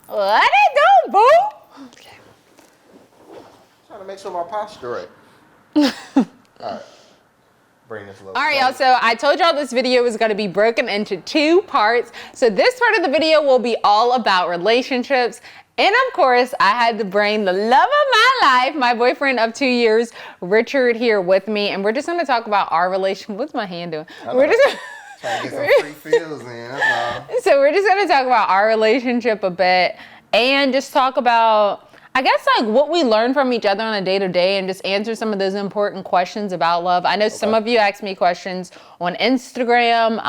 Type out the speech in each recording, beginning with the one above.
What it do, boo? Okay. Trying to make sure my posture right. All right. Bring this a little. All right, y'all, so I told y'all this video was going to be broken into 2 parts. So this part of the video will be all about relationships. And of course, I had to bring the love of my life, my boyfriend of 2 years, Richard, here with me. And we're just going to talk about our relationship. What's my hand doing? We're just trying to get some free feels in, that's all. So we're just going to talk about our relationship a bit and just talk about, I guess, like what we learn from each other on a day-to-day and just answer some of those important questions about love. I know some of you asked me questions on Instagram,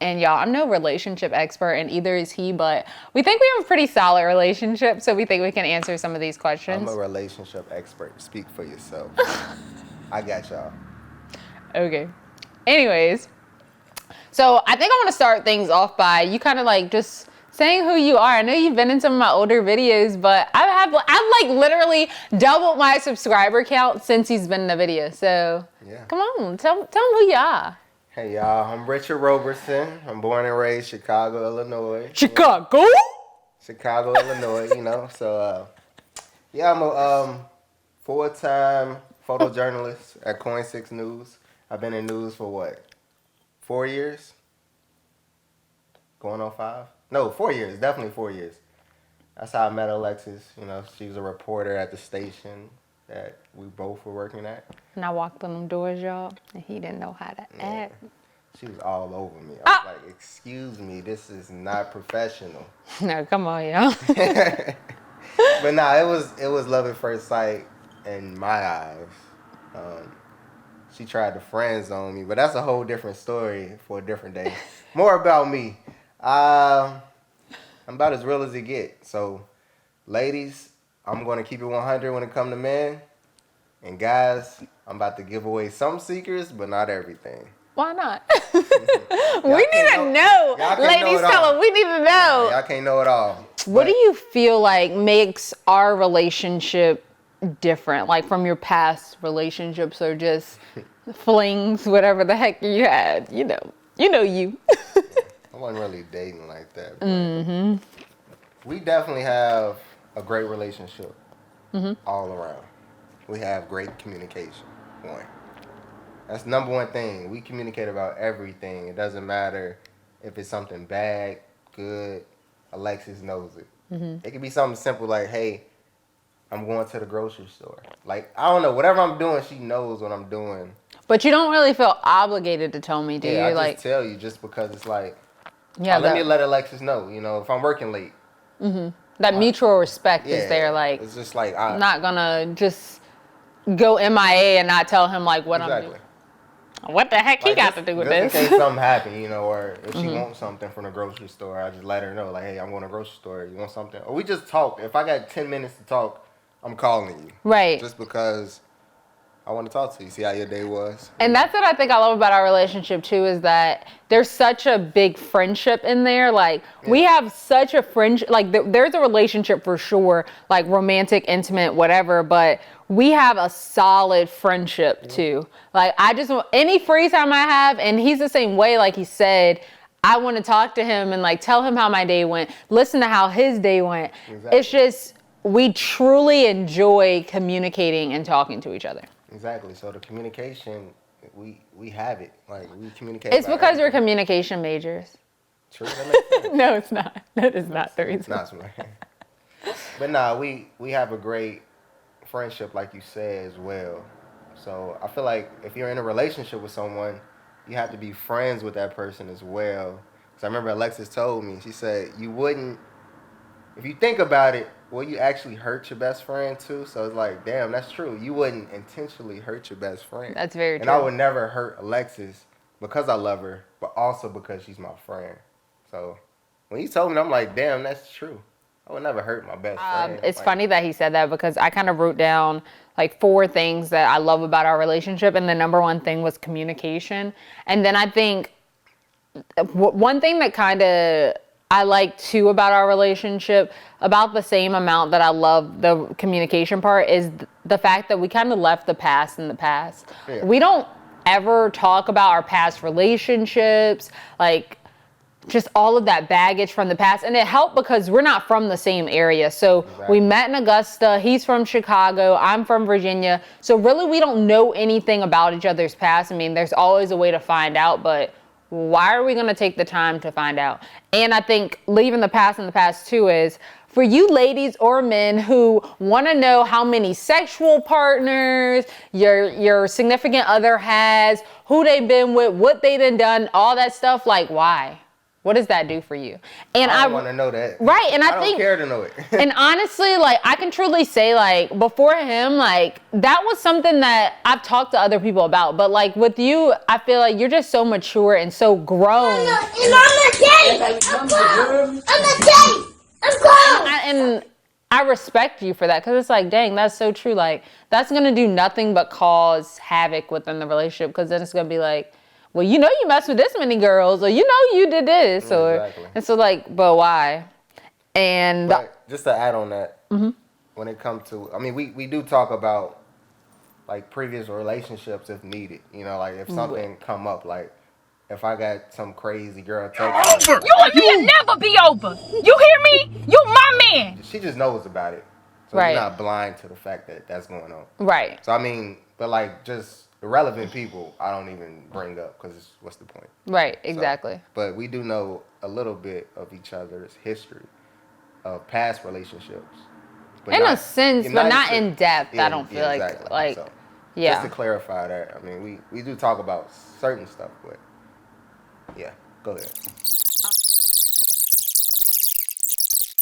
and y'all, I'm no relationship expert, and either is he, but we think we have a pretty solid relationship, so we think we can answer some of these questions. I'm a relationship expert. Speak for yourself. I got y'all. Okay. Anyways, so I think I want to start things off by you kind of like just saying who you are. I know you've been in some of my older videos, but I've like literally doubled my subscriber count since he's been in the video. So yeah. Come on, tell them who you are. Hey y'all, I'm Richard Roberson. I'm born and raised Chicago, Illinois. Chicago? Chicago, Illinois, you know. So yeah, I'm a full-time photojournalist at Coin 6 News. I've been in news for what? 4 years? Going on 5? No, 4 years. Definitely 4 years. That's how I met Alexis. You know, she was a reporter at the station that we both were working at. And I walked in them doors, y'all, and he didn't know how to act. She was all over me. I was like, excuse me, this is not professional. No, come on, y'all. But nah, it was love at first sight in my eyes. She tried to friend zone me, but that's a whole different story for a different day. More about me. I'm about as real as it gets. So, ladies, I'm going to keep it 100 when it comes to men. And guys, I'm about to give away some secrets, but not everything. Why not? We need to know. Ladies, tell them we need to know. Y'all can't know it all. What do you feel like makes our relationship different? Like from your past relationships or just flings, whatever the heck you had, you know you. I wasn't really dating like that. But we definitely have a great relationship all around. We have great communication. One. That's number one thing. We communicate about everything. It doesn't matter if it's something bad, good. Alexis knows it. It could be something simple like, hey, I'm going to the grocery store. Like, I don't know. Whatever I'm doing, she knows what I'm doing. But you don't really feel obligated to tell me, do you? I just tell you just because it's like, let me let Alexis know, you know, if I'm working late. That mutual respect is there. Like, it's just like, I'm not going to just go MIA and not tell him, like, what I'm doing. What the heck he got to do with this? In case something happen, you know, or if she wants something from the grocery store, I just let her know, like, hey, I'm going to the grocery store. You want something? Or we just talk. If I got 10 minutes to talk, I'm calling you. Right. Just because I want to talk to you, see how your day was. And that's what I think I love about our relationship, too, is that there's such a big friendship in there. Like, we have such a friendship. Like, there's a relationship for sure, like romantic, intimate, whatever, but we have a solid friendship too. Like, I just want any free time I have, and he's the same way. Like he said, I want to talk to him and like tell him how my day went, listen to how his day went. Exactly. It's just, we truly enjoy communicating and talking to each other. Exactly. So the communication, we have it. Like, we communicate. It's because we're communication majors. True. That makes sense. No, it's not. That is not the reason. It's not smart. But nah, we have a great friendship, like you said, as well. So I feel like if you're in a relationship with someone, you have to be friends with that person as well. Because I remember Alexis told me, she said, you wouldn't, if you think about it, will you actually hurt your best friend too? So it's like, damn, that's true. You wouldn't intentionally hurt your best friend. That's very true. And I would never hurt Alexis because I love her, but also because she's my friend. So when you told me, I'm like, damn, that's true. I would never hurt my best friend. It's funny that he said that because I kind of wrote down like 4 things that I love about our relationship. And the number one thing was communication. And then I think one thing that kind of I like too about our relationship, about the same amount that I love the communication part, is the fact that we kind of left the past in the past. Yeah. We don't ever talk about our past relationships. Like, just all of that baggage from the past. And it helped because we're not from the same area. So we met in Augusta. He's from Chicago. I'm from Virginia. So really, we don't know anything about each other's past. I mean, there's always a way to find out, but why are we going to take the time to find out? And I think leaving the past in the past too is for you ladies or men who want to know how many sexual partners your significant other has, who they've been with, what they done, all that stuff. Like, why? What does that do for you? And I want to know that. Right, and I don't think, care to know it. And honestly, like, I can truly say, like, before him, like, that was something that I've talked to other people about. But, like, with you, I feel like you're just so mature and so grown. I'm not gay! I'm grown! I'm not gay! I'm grown! And I respect you for that, because it's like, dang, that's so true. Like, that's going to do nothing but cause havoc within the relationship, because then it's going to be like, well, you know you messed with this many girls, or you know you did this, or Exactly. And so like, but why? And but just to add on that, when it comes to, I mean, we do talk about like previous relationships if needed. You know, like if something come up, like if I got some crazy girl text me, You and me will never be over. You hear me? You my man. she just knows about it, so Right. you're not blind to the fact that that's going on. right, So I mean, but like just irrelevant people, I don't even bring up because what's the point? right, So, exactly. but we do know a little bit of each other's history of past relationships. But In a sense, but not in depth. I don't feel exactly. like, So, yeah. just to clarify that, I mean, we do talk about certain stuff, but yeah, go ahead.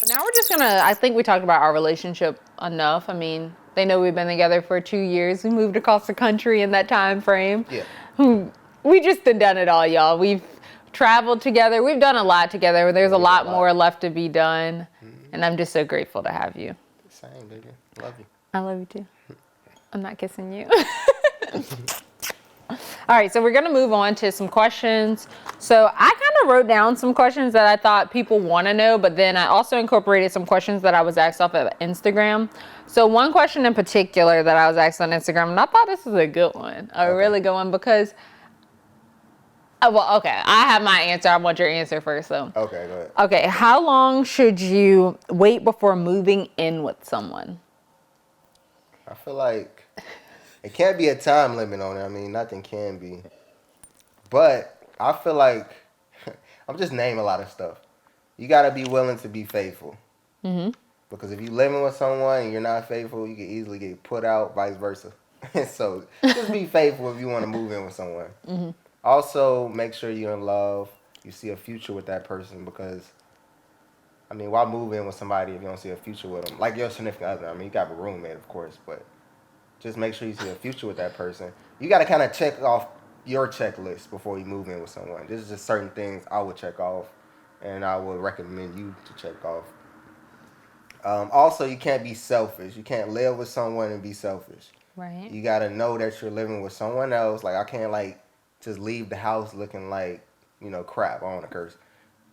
Now we're just gonna, I think we talked about our relationship enough. I mean, they know we've been together for 2 years. We moved across the country in that time frame. Yeah. We just done it all, y'all. We've traveled together. We've done a lot together. There's a lot more left to be done. And I'm just so grateful to have you. Same, baby. Love you. I love you too. I'm not kissing you. All right, so we're gonna move on to some questions. So I kind of wrote down some questions that I thought people want to know, but then I also incorporated some questions that I was asked off of Instagram. So one question in particular that I was asked on Instagram, and I thought this was a good one, really good one, because, well, okay, I have my answer. I want your answer first, though. Okay, go ahead. Okay, how long should you wait before moving in with someone? I feel like it can't be a time limit on it. I mean, nothing can be. But I feel like I'm just naming a lot of stuff. You got to be willing to be faithful. Mm-hmm. Because if you're living with someone and you're not faithful, you can easily get put out, vice versa. So just be faithful if you want to move in with someone. Mm-hmm. Also, make sure you're in love. You see a future with that person, because, I mean, why move in with somebody if you don't see a future with them? Like your significant other. I mean, you got a roommate, of course, but just make sure you see a future with that person. You got to kind of check off your checklist before you move in with someone. There's just certain things I would check off, and I would recommend you to check off. Also, you can't be selfish. You can't live with someone and be selfish. Right. You got to know that you're living with someone else. Like, I can't, like, just leave the house looking like, you know, crap. I don't want to curse.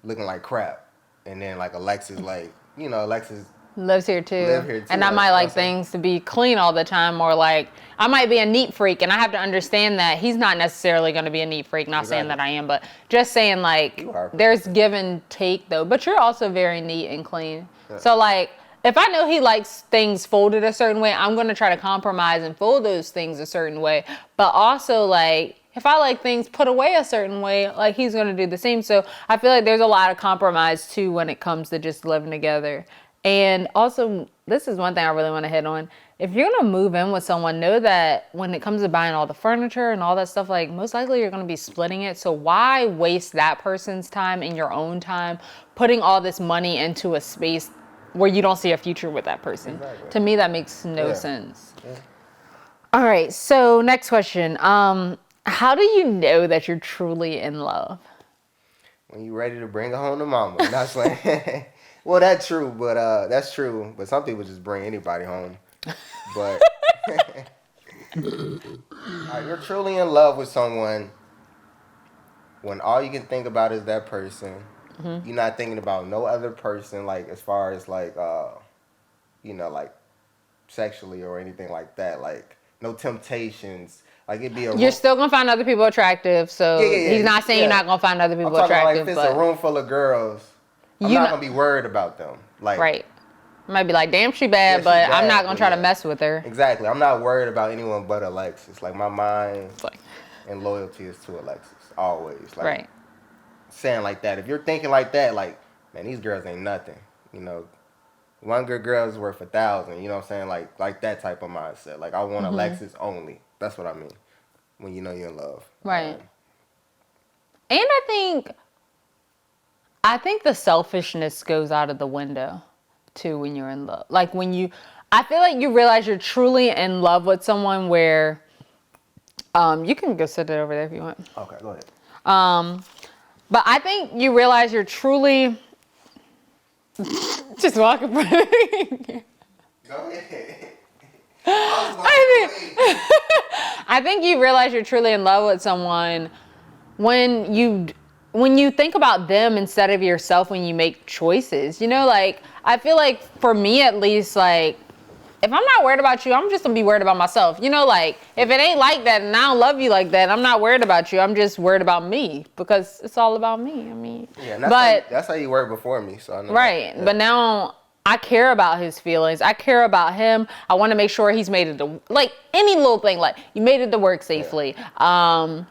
Looking like crap. And then, like, Alexis, like, you know, Alexis lives here too. Live here too, And I like, might you know like what I'm saying? things to be clean all the time, or like I might be a neat freak, and I have to understand that he's not necessarily going to be a neat freak. Not saying that I am, but just saying, like, You are. there's give and take though. But you're also very neat and clean. Yeah. So like, if I know he likes things folded a certain way, I'm going to try to compromise and fold those things a certain way. But also, like, if I like things put away a certain way, like, he's going to do the same. So I feel like there's a lot of compromise too when it comes to just living together. And also, this is one thing I really want to hit on. If you're going to move in with someone, know that when it comes to buying all the furniture and all that stuff, like, most likely you're going to be splitting it. So why waste that person's time and your own time putting all this money into a space where you don't see a future with that person? Exactly. To me, that makes no Yeah. sense. Yeah. All right. So next question. How do you know that you're truly in love? When you're ready to bring her home to mama. Not saying. Well, that's true, but that's true. But some people just bring anybody home. But you're truly in love with someone when all you can think about is that person. Mm-hmm. You're not thinking about no other person, like, as far as, like, you know, like, sexually or anything like that. Like, no temptations. Like it'd be a You're still gonna find other people attractive, so he's not saying you're not gonna find other people I'm talking attractive. about like if it's a room full of girls, I'm not gonna be worried about them. Like right. I might be like, damn, she bad, but I'm not gonna try to mess with her. Exactly. I'm not worried about anyone but Alexis. Like my mind and loyalty is to Alexis always. Like, right. Saying like that. If you're thinking like that, like, man, these girls ain't nothing. You know, one good girl is worth 1,000. You know what I'm saying? Like that type of mindset. Like I want Alexis only. That's what I mean. When you know you're in love. Right. And I think the selfishness goes out of the window too when you're in love. Like I feel like you realize you're truly in love with someone where, you can go sit it over there if you want. Okay, go ahead. But I think you realize you're truly just walk in front of me. Go ahead. I think you realize you're truly in love with someone when you think about them instead of yourself when you make choices. You know, like I feel like for me at least, like if I'm not worried about you, I'm just gonna be worried about myself. You know, like if it ain't like that and I don't love you like that, I'm not worried about you. I'm just worried about me because it's all about me. I mean, yeah, that's how you were before me. So I know right, that. Yeah. But now I care about his feelings. I care about him. I want to make sure he's made it to, like any little thing, like you made it to work safely. Yeah.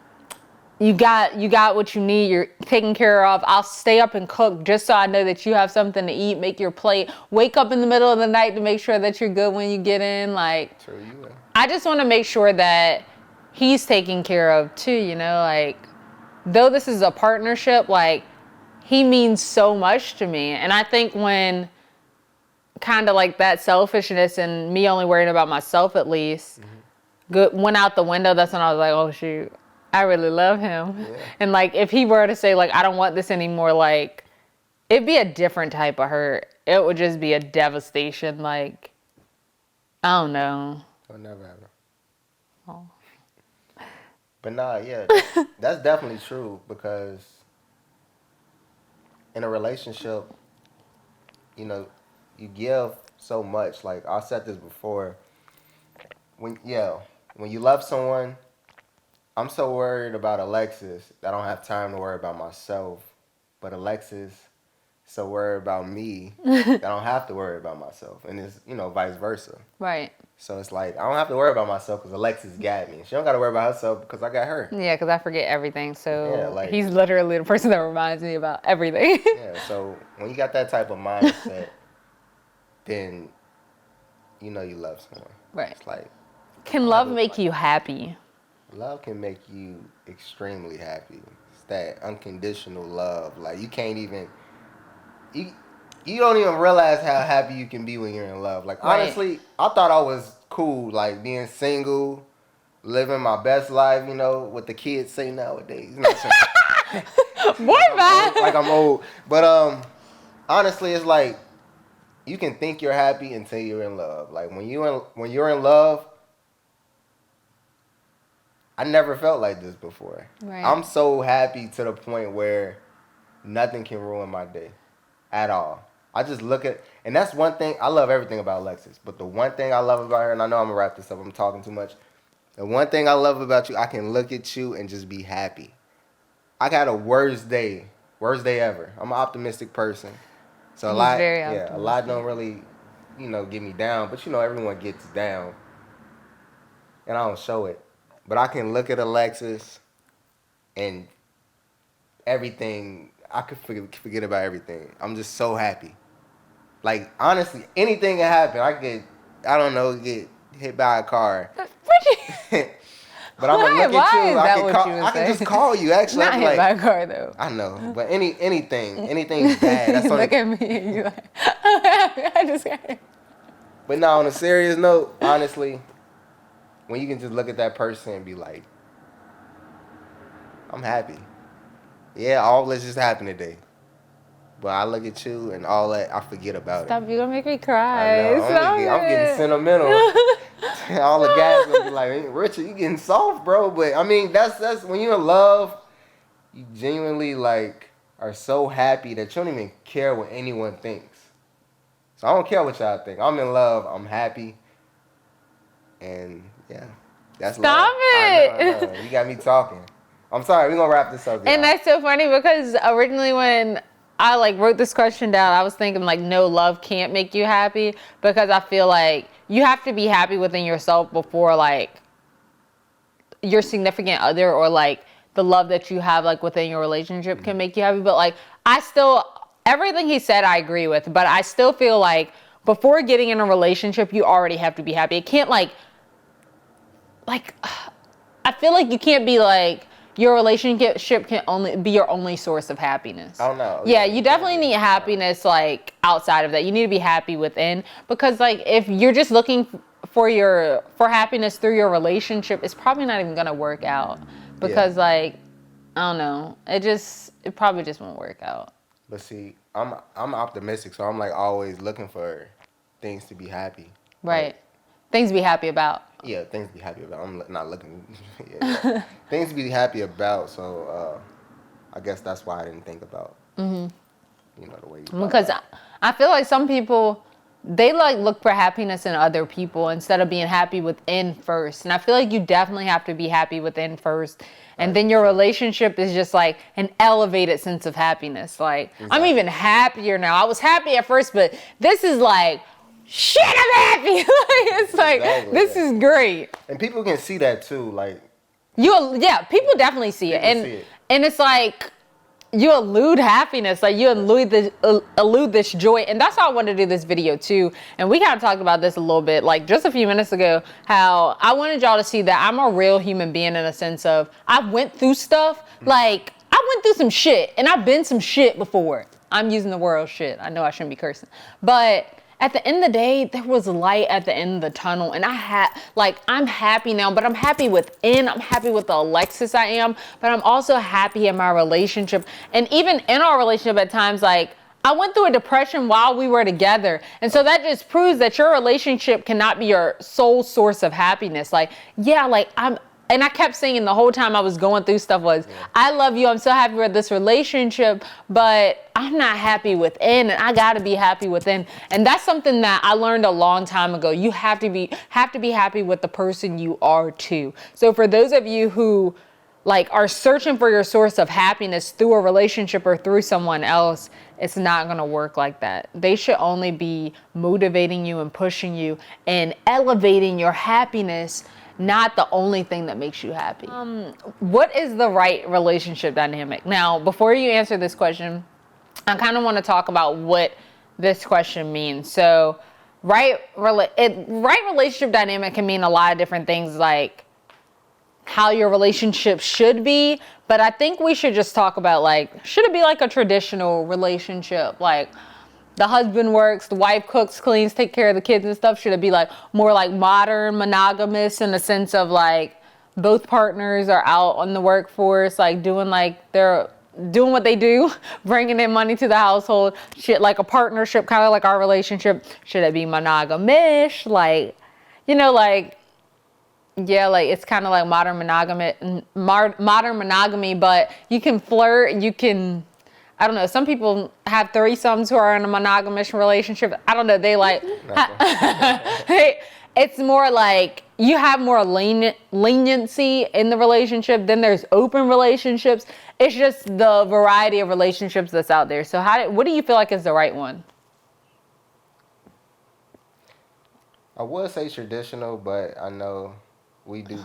You got what you need. You're taken care of. I'll stay up and cook just so I know that you have something to eat. Make your plate. Wake up in the middle of the night to make sure that you're good when you get in. Like, True, you will. I just want to make sure that he's taken care of too. You know, like though this is a partnership, like he means so much to me. And I think when kind of like that selfishness and me only worrying about myself at least went out the window, that's when I was like, oh shoot, I really love him. Yeah. And like if he were to say like I don't want this anymore, like it'd be a different type of hurt. It would just be a devastation. Like I don't know. It'll never happen. Oh. But nah, yeah, that's definitely true because in a relationship, you know, you give so much. Like I said this before. When you love someone, I'm so worried about Alexis that I don't have time to worry about myself. But Alexis so worried about me that I don't have to worry about myself. And it's, you know, vice versa. Right. So it's like, I don't have to worry about myself because Alexis got me. She don't got to worry about herself because I got her. Yeah, because I forget everything. So yeah, like, he's literally the person that reminds me about everything. Yeah, so when you got that type of mindset, then you know you love someone. Right. It's like, can love make you happy? Love can make you extremely happy. It's that unconditional love. Like you can't even, you don't even realize how happy you can be when you're in love. Like honestly, I thought I was cool, like being single, living my best life. You know what the kids say nowadays. You know what I'm saying? What man? Like I'm old, but honestly, it's like you can think you're happy until you're in love. Like when you're in love. I never felt like this before. Right. I'm so happy to the point where nothing can ruin my day at all. I just look at, and that's one thing, I love everything about Alexis, but the one thing I love about her, and I know I'm going to wrap this up, I'm talking too much. The one thing I love about you, I can look at you and just be happy. I got a worst day ever. I'm an optimistic person. So a lot don't really, you know, get me down, but you know, everyone gets down. And I don't show it. But I can look at Alexis and everything, I could forget about everything. I'm just so happy. Like, honestly, anything can happen. Get hit by a car. But I'm going to look at you. I can just call you, actually. Not hit by a car, though. I know. But anything's bad. That's look at me and you're like, I just got it. But now, on a serious note, honestly, when you can just look at that person and be like, I'm happy. Yeah, all this just happened today. But I look at you and all that, I forget about Stop, it. you're going to make me cry. I'm getting sentimental. All the guys going to be like, hey, Richard, you getting soft, bro. But, I mean, that's when you're in love, you genuinely, like, are so happy that you don't even care what anyone thinks. So I don't care what y'all think. I'm in love. I'm happy. And, yeah. That's Stop love. it. I know. You got me talking. I'm sorry. We're going to wrap this up, y'all. And that's so funny because originally when I like wrote this question down, I was thinking like, no, love can't make you happy, because I feel like you have to be happy within yourself before like your significant other or like the love that you have like within your relationship can make you happy. But like, everything he said I agree with, but I still feel like before getting in a relationship, you already have to be happy. It can't like I feel like you can't be like, your relationship can only be your only source of happiness. Oh no. Yeah, you definitely need happiness like outside of that. You need to be happy within, because like if you're just looking for happiness through your relationship, it's probably not even gonna work out, because like I don't know, it probably just won't work out. But see, I'm optimistic, so I'm like always looking for things to be happy. Right. Like, Things to be happy about. yeah, things to be happy about. I'm not looking. Things to be happy about. So I guess that's why I didn't think about. You know, the way you. Because I feel like some people, they like look for happiness in other people instead of being happy within first. And I feel like you definitely have to be happy within first. And then your relationship is just like an elevated sense of happiness. Like, I'm even happier now. I was happy at first, but this is like, shit, I'm happy. It's like, this is great. And people can see that too. Like, people definitely see it. And it's like, you elude happiness, like you elude this joy. And that's how I wanted to do this video too. And we kind of talked about this a little bit, like just a few minutes ago, how I wanted y'all to see that I'm a real human being in a sense of, I went through stuff, like I went through some shit and I've been some shit before. I'm using the word shit. I know I shouldn't be cursing, but at the end of the day, there was light at the end of the tunnel, and I'm happy now, but I'm happy within. I'm happy with the Alexis I am, but I'm also happy in my relationship. And even in our relationship at times, like, I went through a depression while we were together. And so that just proves that your relationship cannot be your sole source of happiness. Like, yeah, like and I kept saying the whole time I was going through stuff was, I love you, I'm so happy with this relationship, but I'm not happy within, and I gotta be happy within. And that's something that I learned a long time ago. You have to be happy with the person you are too. So for those of you who like are searching for your source of happiness through a relationship or through someone else, it's not gonna work like that. They should only be motivating you and pushing you and elevating your happiness, not the only thing that makes you happy. What is the right relationship dynamic? Now, before you answer this question, I kind of want to talk about what this question means. So, right relationship dynamic can mean a lot of different things, like how your relationship should be. But I think we should just talk about, like, should it be like a traditional relationship? Like, the husband works, the wife cooks, cleans, take care of the kids and stuff. Should it be like more like modern monogamous in the sense of like both partners are out on the workforce, like doing what they do, bringing in money to the household, shit, like a partnership, kind of like our relationship? Should it be monogamish? Like, you know, like, yeah, like it's kind of like modern monogamy, but you can flirt, you can, I don't know. Some people have threesomes who are in a monogamous relationship. I don't know. They like, it's more like you have more leniency in the relationship. Then there's open relationships. It's just the variety of relationships that's out there. So what do you feel like is the right one? I would say traditional, but I know we do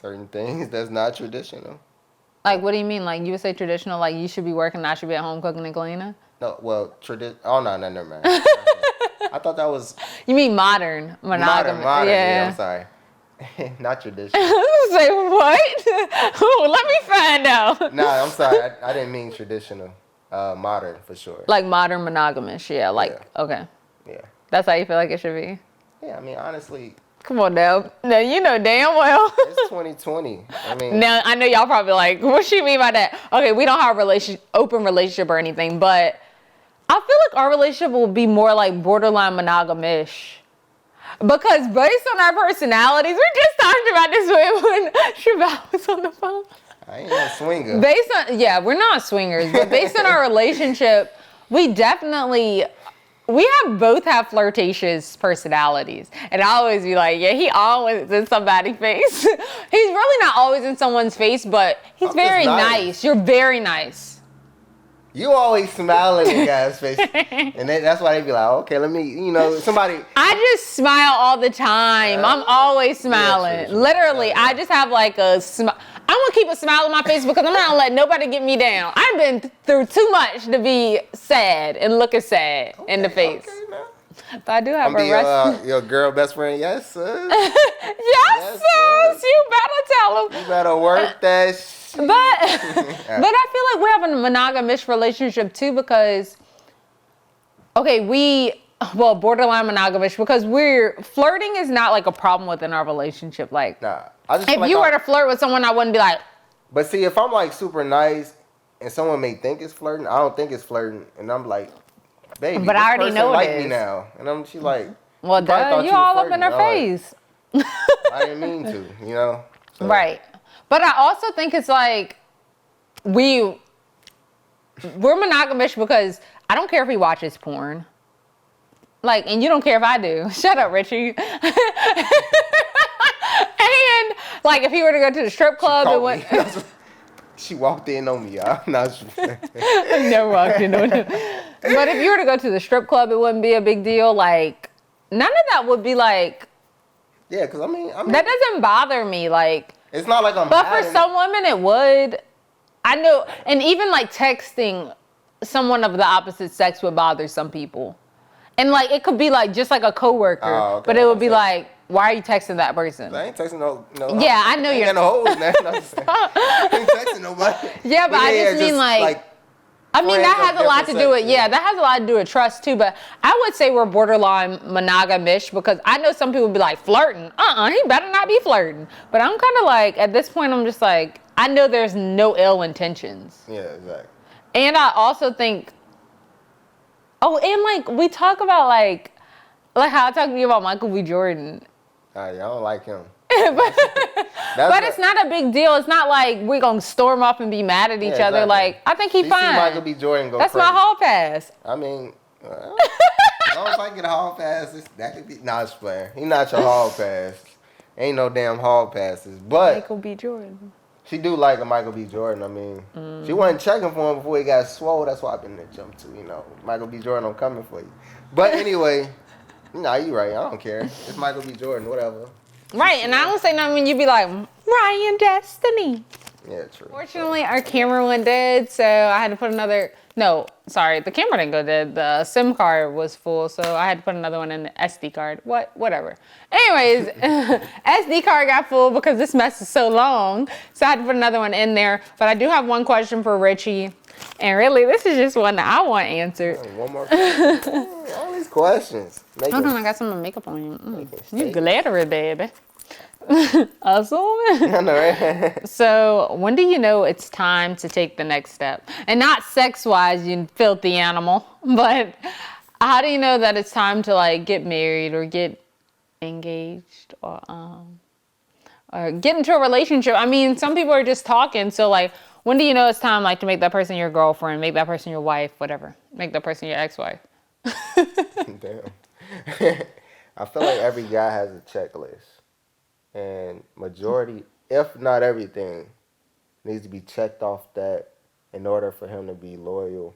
certain things that's not traditional. Like, what do you mean? Like, you would say traditional, like you should be working, I should be at home cooking and cleaning? No, well, oh, no, never mind. I thought that was... You mean modern monogamy? Modern, yeah, I'm sorry. Not traditional. Say what? Let me find out. Nah, I'm sorry. I didn't mean traditional. Modern, for sure. Like modern monogamous, yeah. Like, okay. Yeah. That's how you feel like it should be? Yeah, I mean, honestly... Come on now. No, you know damn well. It's 2020. I mean... Now, I know y'all probably like, what she mean by that? Okay, we don't have open relationship or anything, but I feel like our relationship will be more like borderline monogamish. Because based on our personalities, we just talked about this when Chevelle was on the phone. I ain't a swinger. We're not swingers, but based on our relationship, we definitely we both have flirtatious personalities. And I always be like, yeah, he always in somebody's face. He's really not always in someone's face, but he's very nice. You're very nice. You always smiling in guys' face. And that's why they be like, okay, let me, somebody. I just smile all the time. I'm always smiling. Yeah, true. Literally, I just have like a smile. I'm going to keep a smile on my face because I'm not going to let nobody get me down. I've been through too much to be sad and looking sad in the face. Okay, now. But I do have Your girl best friend, yes, sir. yes, sis. You better tell him. You better work that shit. But I feel like we have a monogamous relationship too because, borderline monogamous because flirting is not like a problem within our relationship. Like, nah, if you were to flirt with someone, I wouldn't be like. But see, if I'm like super nice and someone may think it's flirting, I don't think it's flirting, and I'm like, baby, but I already know like it is. me now, and she's like, well, duh, you all up in her face. Like, I didn't mean to, So. Right. But I also think it's like we're monogamous because I don't care if he watches porn. Like, and you don't care if I do. Shut up, Richie. And like, if he were to go to the strip club, She walked in on me, y'all. No, I never walked in on him. But if you were to go to the strip club, it wouldn't be a big deal. Like, none of that would be like. Yeah, because I mean, that doesn't bother me. Like. It's not like I'm. But for some women, it would. I know, and even like texting someone of the opposite sex would bother some people. And like it could be like just like a coworker, okay. but it would be like, why are you texting that person? I ain't texting no. Yeah, I know you're. No hoes, man. I ain't texting nobody. Yeah, but I just mean like I mean, that has a lot to do with, that has a lot to do with trust too, but I would say we're borderline monogamish because I know some people be like, flirting? He better not be flirting. But I'm kind of like, at this point, I'm just like, I know there's no ill intentions. Yeah, exactly. And I also think, and like, we talk about like how I talk to you about Michael B. Jordan. I don't like him. But it's not a big deal. It's not like we're going to storm up and be mad at each other. Exactly. Like, I think he's fine. See Michael B. Jordan go That's crazy. my hall pass. I mean, as long as I get a hall pass, that could be... Nah, it's playing. He not your hall pass. Ain't no damn hall passes. But Michael B. Jordan. She do like a Michael B. Jordan. I mean, she wasn't checking for him before he got swole. That's why I've been there jump to, Michael B. Jordan, I'm coming for you. But anyway, nah, you right. I don't care. It's Michael B. Jordan, whatever. Right, and I don't say nothing when you be like, Ryan Destiny. Yeah, true. Fortunately, our camera went dead, so I had to put another... No, sorry, the camera didn't go dead. The SIM card was full, so I had to put another one in the SD card. Whatever. Anyways, SD card got full because this mess is so long, so I had to put another one in there. But I do have one question for Richie, and really, this is just one that I want answered. One more question. All these questions. Hold on, I got some makeup on you. You glittery, baby. Awesome. I know, right? So, when do you know it's time to take the next step? And not sex-wise, you filthy animal, but how do you know that it's time to like get married or get engaged or get into a relationship? I mean, some people are just talking. So, like, when do you know it's time like to make that person your girlfriend, make that person your wife, whatever, make that person your ex-wife? Damn. I feel like every guy has a checklist. And majority, if not everything, needs to be checked off that in order for him to be loyal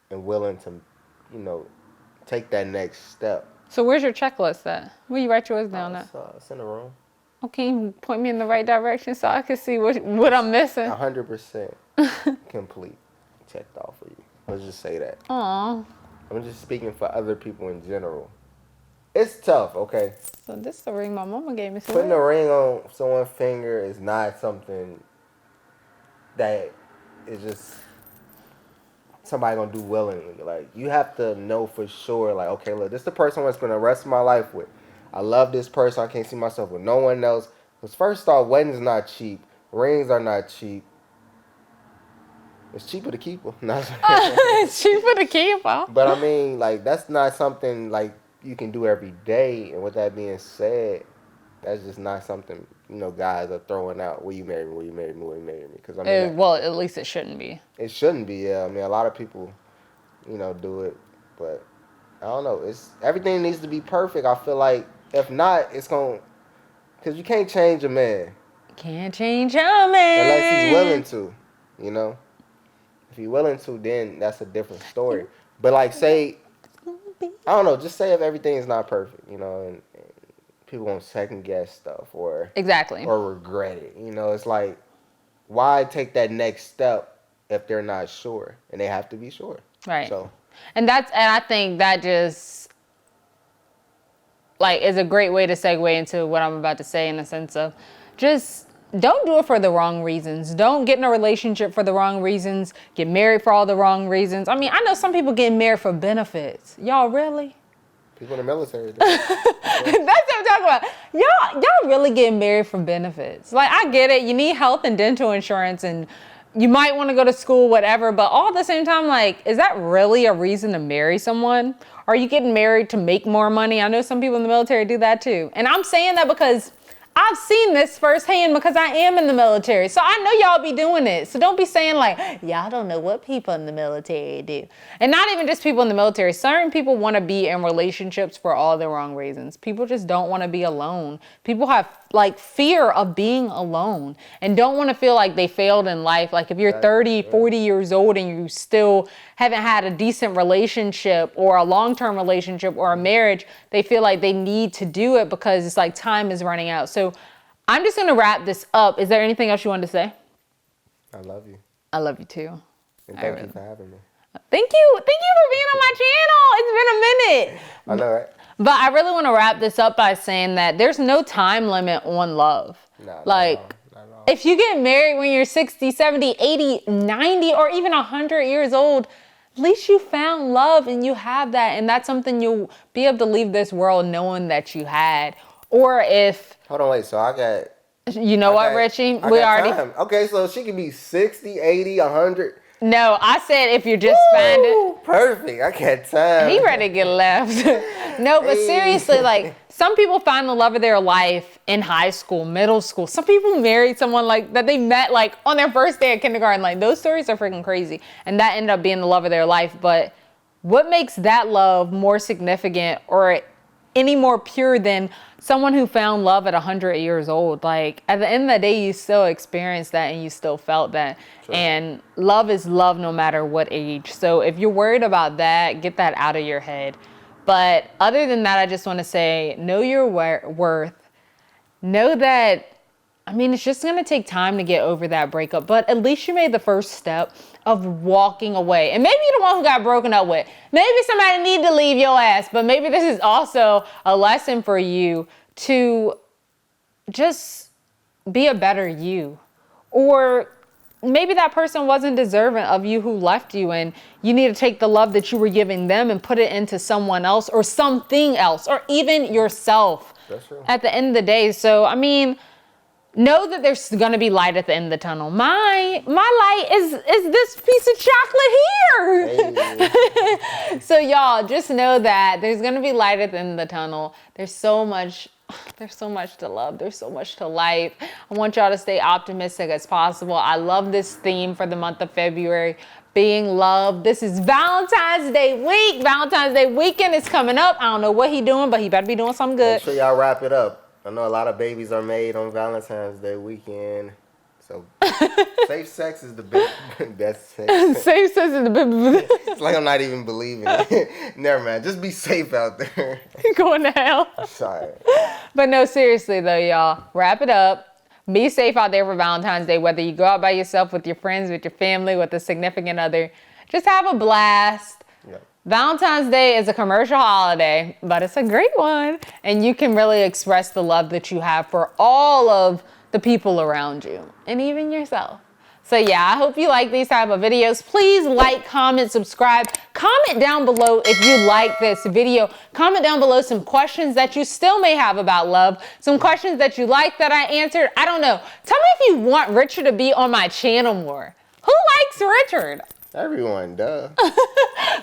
and willing to, take that next step. So where's your checklist at? Where you write yours down at? It's in the room. Okay, you point me in the right direction so I can see what I'm missing. 100% complete. Checked off for you. Let's just say that. Aw. I'm just speaking for other people in general. It's tough, okay? So this is the ring my mama gave me. So putting a ring on someone's finger is not something that is just somebody gonna do willingly. Like, you have to know for sure, like, okay, look, this is the person I'm gonna rest my life with. I love this person. I can't see myself with no one else. Because first off, weddings not cheap. Rings are not cheap. It's cheaper to keep them. It's cheaper to keep them. But I mean, like, that's not something like you can do every day. And with that being said, that's just not something, guys are throwing out. Will you marry me? Will you marry me? Will you marry me? Because I mean, well, at least it shouldn't be. It shouldn't be. Yeah, I mean, a lot of people, do it But I don't know. It's everything needs to be perfect. I feel like if not, it's gonna because you can't change a man Can't change a man. unless he's willing to. You know, if he's willing to, then that's a different story. But like, say, I don't know. Just say if everything is not perfect, you know, and people won't second guess stuff or Exactly. or regret it. You know, it's like, why take that next step if they're not sure and they have to be sure. Right. So. And I think that just like is a great way to segue into what I'm about to say in the sense of just don't do it for the wrong reasons. Don't get in a relationship for the wrong reasons. Get married for all the wrong reasons. I mean, I know some people get married for benefits. Y'all really? People in the military. That's what I'm talking about. Y'all really get married for benefits. Like, I get it. You need health and dental insurance and you might want to go to school, whatever. But all at the same time, like, is that really a reason to marry someone? Are you getting married to make more money? I know some people in the military do that too. And I'm saying that because I've seen this firsthand because I am in the military. So I know y'all be doing it. So don't be saying like, y'all don't know what people in the military do. And not even just people in the military. Certain people want to be in relationships for all the wrong reasons. People just don't want to be alone. People have like fear of being alone and don't want to feel like they failed in life. Like if you're 30, 40 years old and you still haven't had a decent relationship or a long-term relationship or a marriage, they feel like they need to do it because it's like time is running out. So I'm just going to wrap this up. Is there anything else you wanted to say? I love you. I love you too. And thank you for having me. Thank you. Thank you for being on my channel. It's been a minute. I know, right? But I really want to wrap this up by saying that there's no time limit on love. No, like, not at all. If you get married when you're 60, 70, 80, 90, or even 100 years old, at least you found love and you have that. And that's something you'll be able to leave this world knowing that you had. Or if... Hold on, wait. So I got... You know what, Richie? We already... Time. Okay, so she could be 60, 80, 100. No, I said if you just find it. Perfect. I got time. He ready to get left. No, but seriously, like some people find the love of their life in high school, middle school. Some people married someone like that they met like on their first day of kindergarten. Like those stories are freaking crazy. And that ended up being the love of their life. But what makes that love more significant or any more pure than someone who found love at 100 years old? Like at the end of the day, you still experienced that and you still felt that. Sure. And love is love no matter what age. So if you're worried about that, get that out of your head. But other than that, I just want to say, know your worth. Know that, I mean, it's just going to take time to get over that breakup, but at least you made the first step of walking away. And maybe you're the one who got broken up with. Maybe somebody need to leave your ass, but maybe this is also a lesson for you to just be a better you. Or maybe that person wasn't deserving of you who left you and you need to take the love that you were giving them and put it into someone else or something else or even yourself. That's true. At the end of the day. So, I mean, know that there's going to be light at the end of the tunnel. My light is this piece of chocolate here. Hey. So y'all just know that there's going to be light at the end of the tunnel. There's so much to love. There's so much to life. I want y'all to stay optimistic as possible. I love this theme for the month of February, being loved. This is Valentine's Day week. Valentine's Day weekend is coming up. I don't know what he doing, but he better be doing something good. Make sure y'all wrap it up. I know a lot of babies are made on Valentine's Day weekend. So safe sex is the best sex. Safe sex is the best. It's like I'm not even believing it. Never mind. Just be safe out there. Going to hell. Sorry. But no, seriously though, y'all. Wrap it up. Be safe out there for Valentine's Day. Whether you go out by yourself, with your friends, with your family, with a significant other. Just have a blast. Yep. Valentine's Day is a commercial holiday, but it's a great one. And you can really express the love that you have for all of the people around you and even yourself. So yeah, I hope you like these type of videos. Please like, comment, subscribe. Comment down below if you like this video. Comment down below some questions that you still may have about love. Some questions that you like that I answered. I don't know. Tell me if you want Richard to be on my channel more. Who likes Richard? Everyone, duh.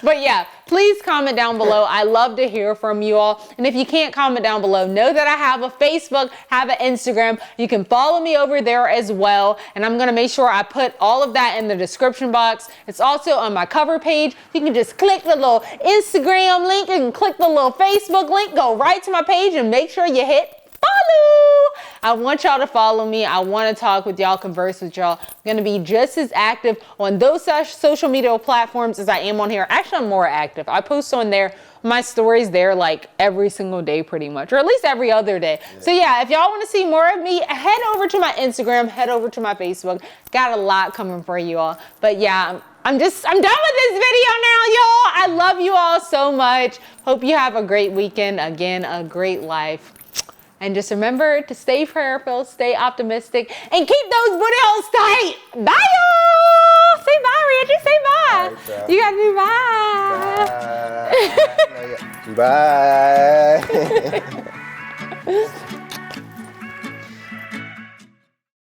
But yeah, please comment down below. I love to hear from you all. And if you can't comment down below, know that I have a Facebook, have an Instagram. You can follow me over there as well. And I'm going to make sure I put all of that in the description box. It's also on my cover page. You can just click the little Instagram link and click the little Facebook link, go right to my page and make sure you hit follow. I want y'all to follow me. I want to talk with y'all, converse with y'all. I'm going to be just as active on those social media platforms as I am on here. Actually, I'm more active. I post on there, my stories there like every single day pretty much, or at least every other day. Yeah. So yeah, if y'all want to see more of me, head over to my Instagram, head over to my Facebook. Got a lot coming for you all. But yeah, I'm done with this video now, y'all. I love you all so much. Hope you have a great weekend. Again, a great life. And just remember to stay prayerful, stay optimistic, and keep those booty holes tight. Bye, y'all. Say bye, Reggie. Say bye. Right, you gotta do bye. Bye. Bye.